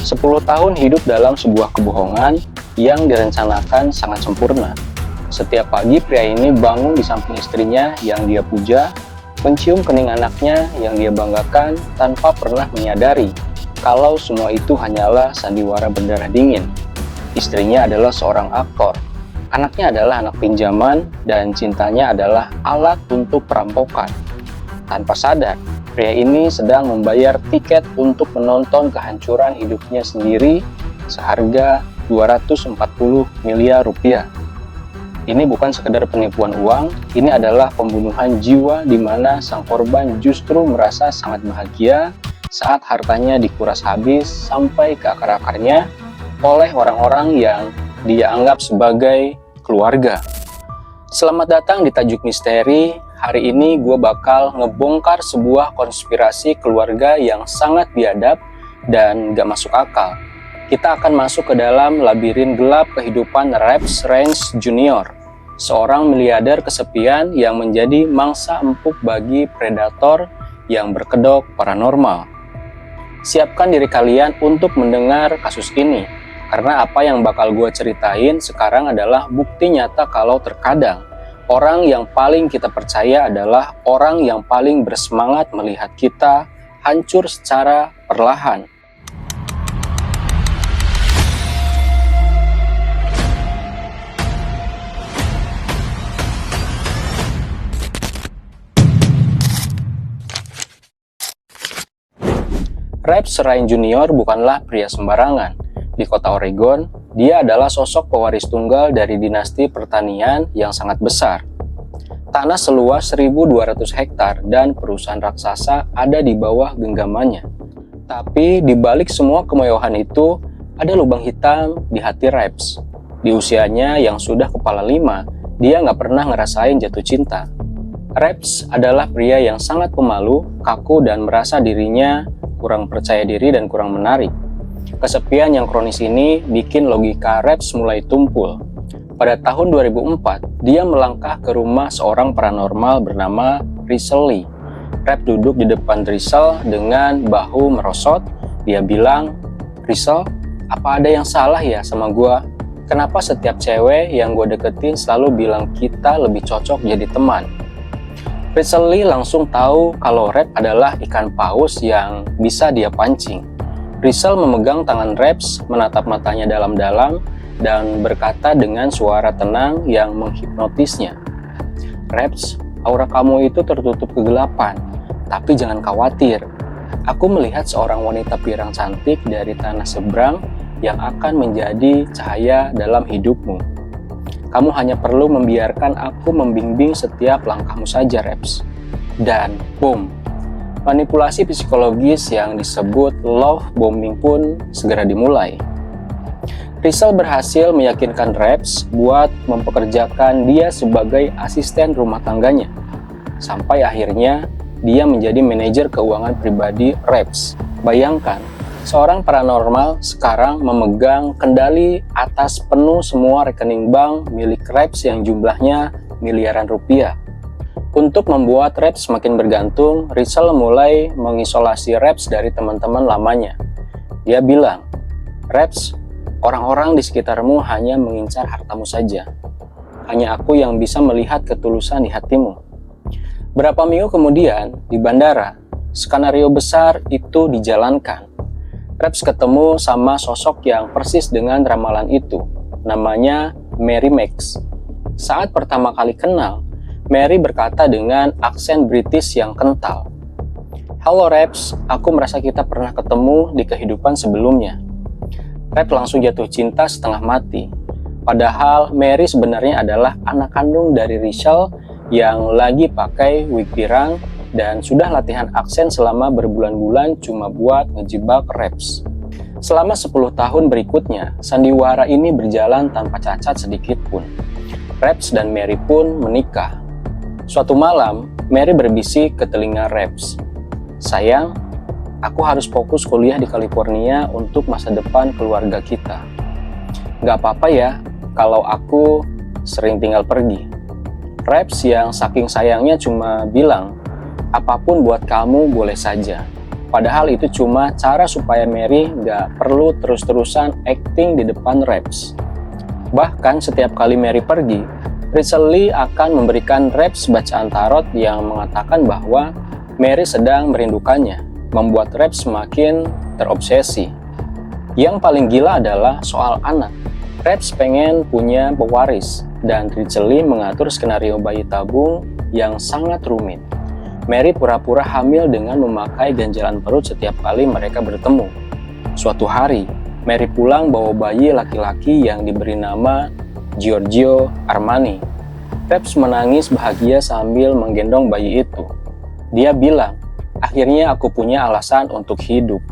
10 tahun hidup dalam sebuah kebohongan yang direncanakan sangat sempurna. Setiap pagi pria ini bangun di samping istrinya yang dia puja, mencium kening anaknya yang dia banggakan tanpa pernah menyadari kalau semua itu hanyalah sandiwara berdarah dingin. Istrinya adalah seorang aktor, anaknya adalah anak pinjaman, dan cintanya adalah alat untuk perampokan. Tanpa sadar, pria ini sedang membayar tiket untuk menonton kehancuran hidupnya sendiri seharga 240 miliar rupiah. Ini bukan sekedar penipuan uang, ini adalah pembunuhan jiwa di mana sang korban justru merasa sangat bahagia saat hartanya dikuras habis sampai ke akar-akarnya oleh orang-orang yang dia anggap sebagai keluarga. Selamat datang di Tajuk Misteri. Hari ini gue bakal ngebongkar sebuah konspirasi keluarga yang sangat biadab dan gak masuk akal. Kita akan masuk ke dalam labirin gelap kehidupan Reps Reigns Jr., seorang miliarder kesepian yang menjadi mangsa empuk bagi predator yang berkedok paranormal. Siapkan diri kalian untuk mendengar kasus ini, karena apa yang bakal gue ceritain sekarang adalah bukti nyata kalau terkadang orang yang paling kita percaya adalah orang yang paling bersemangat melihat kita hancur secara perlahan. Reps Reigns Jr. bukanlah pria sembarangan. Di kota Oregon, dia adalah sosok pewaris tunggal dari dinasti pertanian yang sangat besar. Tanah seluas 1.200 hektar dan perusahaan raksasa ada di bawah genggamannya. Tapi di balik semua kemewahan itu, ada lubang hitam di hati Reps. Di usianya yang sudah kepala 5, dia nggak pernah ngerasain jatuh cinta. Reps adalah pria yang sangat pemalu, kaku, dan merasa dirinya kurang percaya diri dan kurang menarik. Kesepian yang kronis ini bikin logika Reps mulai tumpul. Pada tahun 2004, dia melangkah ke rumah seorang paranormal bernama Russell Lee. Reps duduk di depan Russell dengan bahu merosot. Dia bilang, "Russell, apa ada yang salah ya sama gua? Kenapa setiap cewek yang gua deketin selalu bilang kita lebih cocok jadi teman?" Russell Lee langsung tahu kalau Reps adalah ikan paus yang bisa dia pancing. Russell memegang tangan Reps, menatap matanya dalam-dalam, dan berkata dengan suara tenang yang menghipnotisnya, "Reps, aura kamu itu tertutup kegelapan, tapi jangan khawatir. Aku melihat seorang wanita pirang cantik dari tanah seberang yang akan menjadi cahaya dalam hidupmu. Kamu hanya perlu membiarkan aku membimbing setiap langkahmu saja, Reps." Dan boom, manipulasi psikologis yang disebut love bombing pun segera dimulai. Russell berhasil meyakinkan Reps buat mempekerjakan dia sebagai asisten rumah tangganya. Sampai akhirnya dia menjadi manajer keuangan pribadi Reps. Bayangkan, seorang paranormal sekarang memegang kendali atas penuh semua rekening bank milik Reps yang jumlahnya miliaran rupiah. Untuk membuat Reps semakin bergantung, Russell mulai mengisolasi Reps dari teman-teman lamanya. Dia bilang, "Reps, orang-orang di sekitarmu hanya mengincar hartamu saja. Hanya aku yang bisa melihat ketulusan di hatimu." Berapa minggu kemudian, di bandara, skenario besar itu dijalankan. Reps ketemu sama sosok yang persis dengan ramalan itu. Namanya Mary Max. Saat pertama kali kenal, Mary berkata dengan aksen British yang kental, "Halo Reps, aku merasa kita pernah ketemu di kehidupan sebelumnya." Reps langsung jatuh cinta setengah mati. Padahal Mary sebenarnya adalah anak kandung dari Russell yang lagi pakai wig pirang dan sudah latihan aksen selama berbulan-bulan cuma buat ngejebak Reps. Selama 10 tahun berikutnya, sandiwara ini berjalan tanpa cacat sedikit pun. Reps dan Mary pun menikah. Suatu malam, Mary berbisik ke telinga Reps, "Sayang, aku harus fokus kuliah di California untuk masa depan keluarga kita. Gak apa-apa ya kalau aku sering tinggal pergi." Reps yang saking sayangnya cuma bilang, "Apapun buat kamu boleh saja." Padahal itu cuma cara supaya Mary nggak perlu terus-terusan acting di depan Reps. Bahkan setiap kali Mary pergi, Rachel Lee akan memberikan Reps bacaan tarot yang mengatakan bahwa Mary sedang merindukannya, membuat Reps semakin terobsesi. Yang paling gila adalah soal anak. Reps pengen punya pewaris, dan Rachel Lee mengatur skenario bayi tabung yang sangat rumit. Mary pura-pura hamil dengan memakai ganjalan perut setiap kali mereka bertemu. Suatu hari, Mary pulang bawa bayi laki-laki yang diberi nama Giorgio Armani. Reps menangis bahagia sambil menggendong bayi itu. Dia bilang, akhirnya aku punya alasan untuk hidup.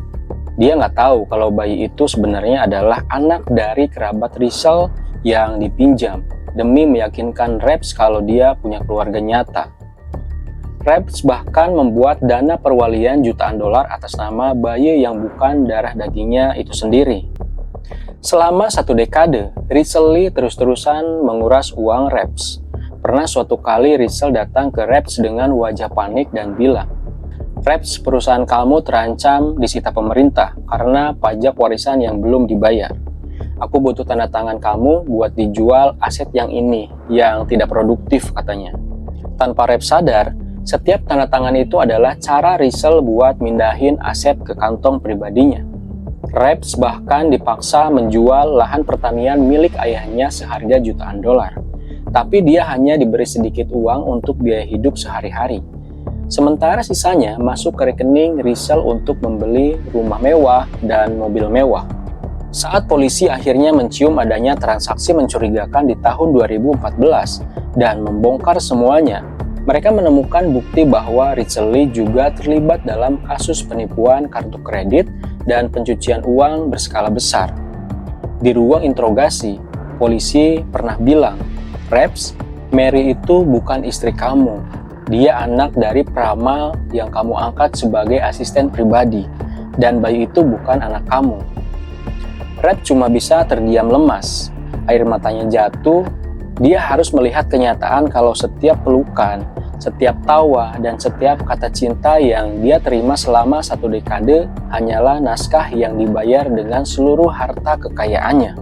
Dia nggak tahu kalau bayi itu sebenarnya adalah anak dari kerabat Rachel yang dipinjam demi meyakinkan Reps kalau dia punya keluarga nyata. Reps bahkan membuat dana perwalian jutaan dolar atas nama bayi yang bukan darah dagingnya itu sendiri. Selama 1 dekade, Rachel Lee terus-terusan menguras uang Reps. Pernah suatu kali Rachel datang ke Reps dengan wajah panik dan bilang, Reps, perusahaan kamu terancam disita pemerintah karena pajak warisan yang belum dibayar. Aku butuh tanda tangan kamu buat dijual aset yang ini, yang tidak produktif katanya. Tanpa Reps sadar, setiap tanda tangan itu adalah cara Rachel buat mindahin aset ke kantong pribadinya. Reps bahkan dipaksa menjual lahan pertanian milik ayahnya seharga jutaan dolar. Tapi dia hanya diberi sedikit uang untuk biaya hidup sehari-hari. Sementara sisanya masuk ke rekening Rachel untuk membeli rumah mewah dan mobil mewah. Saat polisi akhirnya mencium adanya transaksi mencurigakan di tahun 2014 dan membongkar semuanya, mereka menemukan bukti bahwa Rachel Lee juga terlibat dalam kasus penipuan kartu kredit dan pencucian uang berskala besar. Di ruang interogasi, polisi pernah bilang, Reps, Mary itu bukan istri kamu. Dia anak dari peramal yang kamu angkat sebagai asisten pribadi, dan bayi itu bukan anak kamu. Reps cuma bisa terdiam lemas. Air matanya jatuh. Dia harus melihat kenyataan kalau setiap pelukan, setiap tawa, dan setiap kata cinta yang dia terima selama 1 dekade hanyalah naskah yang dibayar dengan seluruh harta kekayaannya.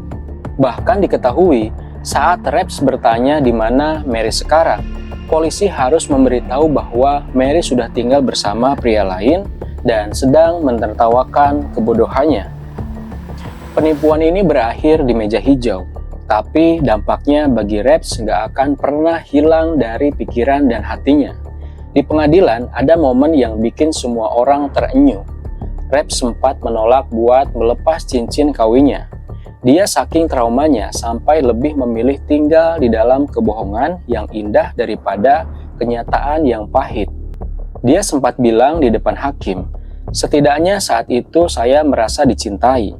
Bahkan diketahui, saat Reps bertanya di mana Mary sekarang, polisi harus memberitahu bahwa Mary sudah tinggal bersama pria lain dan sedang menertawakan kebodohannya. Penipuan ini berakhir di meja hijau. Tapi dampaknya bagi Reps nggak akan pernah hilang dari pikiran dan hatinya. Di pengadilan ada momen yang bikin semua orang terenyuh. Reps sempat menolak buat melepas cincin kawinnya. Dia saking traumanya sampai lebih memilih tinggal di dalam kebohongan yang indah daripada kenyataan yang pahit. Dia sempat bilang di depan hakim, setidaknya saat itu saya merasa dicintai.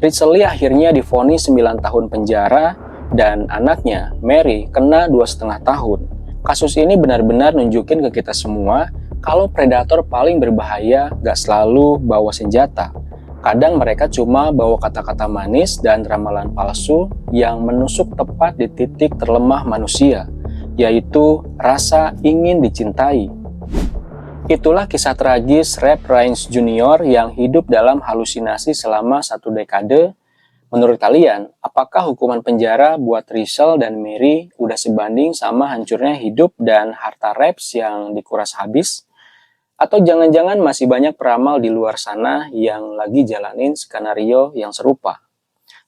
Rachel Lee akhirnya divonis 9 tahun penjara dan anaknya, Mary, kena 2,5 tahun. Kasus ini benar-benar nunjukin ke kita semua kalau predator paling berbahaya gak selalu bawa senjata. Kadang mereka cuma bawa kata-kata manis dan ramalan palsu yang menusuk tepat di titik terlemah manusia, yaitu rasa ingin dicintai. Itulah kisah tragis Rep Raines Jr. yang hidup dalam halusinasi selama 1 dekade. Menurut kalian, apakah hukuman penjara buat Rachel dan Mary udah sebanding sama hancurnya hidup dan harta Reps yang dikuras habis? Atau jangan-jangan masih banyak peramal di luar sana yang lagi jalanin skenario yang serupa?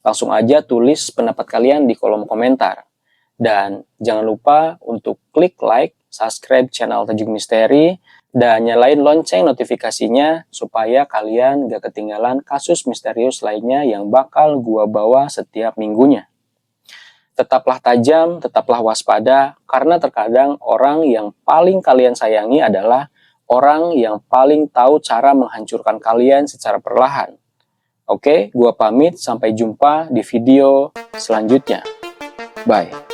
Langsung aja tulis pendapat kalian di kolom komentar. Dan jangan lupa untuk klik like, subscribe channel Tajuk Misteri, dan nyalain lonceng notifikasinya supaya kalian gak ketinggalan kasus misterius lainnya yang bakal gua bawa setiap minggunya. Tetaplah tajam, tetaplah waspada, karena terkadang orang yang paling kalian sayangi adalah orang yang paling tahu cara menghancurkan kalian secara perlahan. Oke, gua pamit, sampai jumpa di video selanjutnya. Bye.